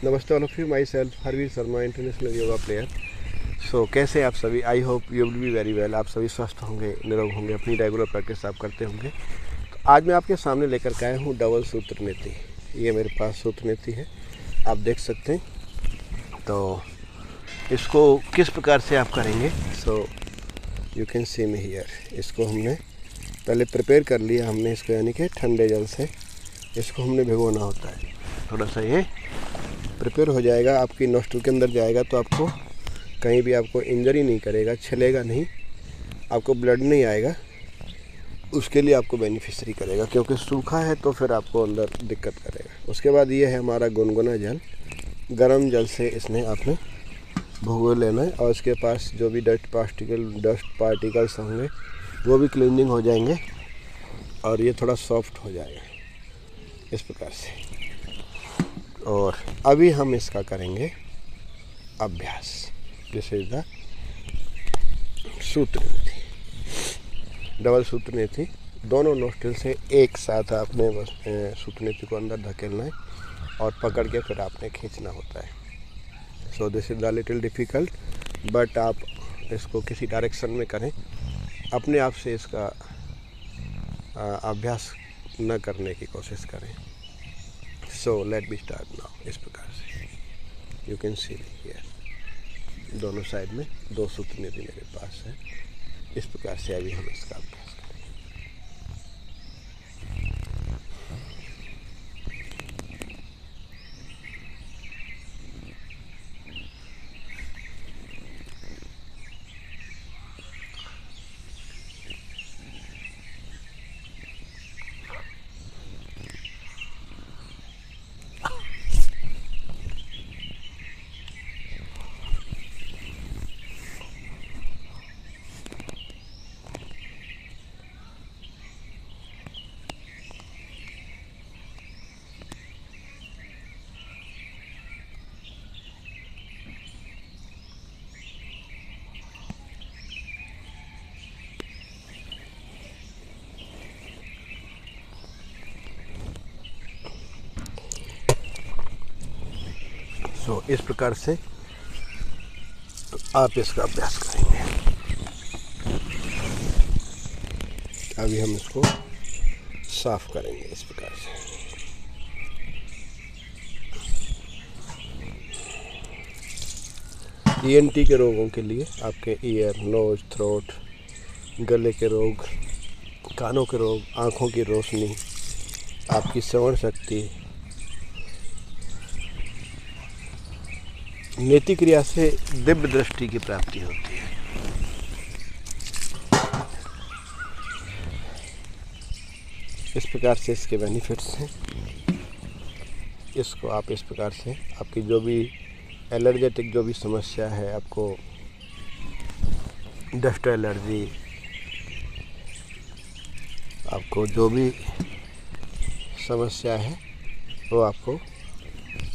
नमस्ते all of you, myself Harvir Sharma, international yoga player. So कैसे आप सभी? I hope you will be very well. आप सभी स्वस्थ होंगे, निरोग होंगे, अपनी रेगुलर प्रैक्टिस आप करते होंगे। तो आज मैं आपके सामने लेकर के आया हूँ डबल सूत्र नीति। ये मेरे पास सूत्र नीति है, आप देख सकते हैं। तो इसको किस प्रकार से आप करेंगे, so you can C me here. इसको हमने पहले प्रिपेयर कर लिया हमने इसको, यानी कि ठंडे जल से इसको हमने भिगोना होता है। थोड़ा सा ये प्रिपेयर हो जाएगा, आपकी नोस्ट्रल के अंदर जाएगा तो आपको कहीं भी आपको इंजरी नहीं करेगा, छलेगा नहीं, आपको ब्लड नहीं आएगा। उसके लिए आपको बेनिफिशरी करेगा, क्योंकि सूखा है तो फिर आपको अंदर दिक्कत करेगा। उसके बाद ये है हमारा गुनगुना जल, गर्म जल से इसने आपने भिगो लेना है, और इसके पास जो भी डस्ट पार्टिकल्स होंगे वो भी क्लीनिंग हो जाएंगे और ये थोड़ा सॉफ्ट हो जाएगा इस प्रकार से। और अभी हम इसका करेंगे अभ्यास। दिस इज द सूत्र नीति, डबल सूत्र नीति। दोनों नोस्ट्रिल से एक साथ आपने बस सूत्र नीति को अंदर धकेलना है और पकड़ के फिर आपने खींचना होता है। So this is the little difficult, but आप इसको किसी डायरेक्शन में करें, अपने आप से इसका अभ्यास न करने की कोशिश करें। So let be start now. इस प्रकार से यू कैन सी हियर, दोनों साइड में दो सूत्र नीति मेरे पास है। इस प्रकार से अभी हम इसका अभ्यास करें। सो इस प्रकार से आप इसका अभ्यास करेंगे। अभी हम इसको साफ करेंगे इस प्रकार से। ENT के रोगों के लिए, आपके ईयर, नोज, थ्रोट, गले के रोग, कानों के रोग, आँखों की रोशनी, आपकी श्रवण शक्ति, नेति क्रिया से दिव्य दृष्टि की प्राप्ति होती है। इस प्रकार से इसके बेनिफिट्स हैं। इसको आप इस प्रकार से, आपकी जो भी एलर्जेटिक जो भी समस्या है, आपको डस्ट एलर्जी, आपको जो भी समस्या है वो आपको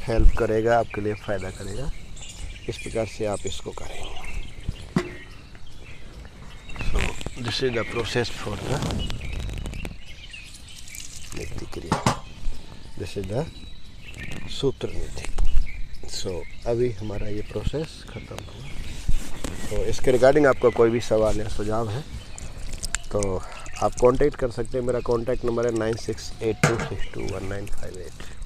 हेल्प करेगा, आपके लिए फ़ायदा करेगा। इस प्रकार से आप इसको करेंगे। So this is the process for the नीति क्रिया। दिस इज द सूत्र नीति। सो अभी हमारा ये प्रोसेस ख़त्म हुआ। तो इसके रिगार्डिंग आपका कोई भी सवाल या सुझाव है तो आप कांटेक्ट कर सकते हैं। मेरा कांटेक्ट नंबर है 9682621958।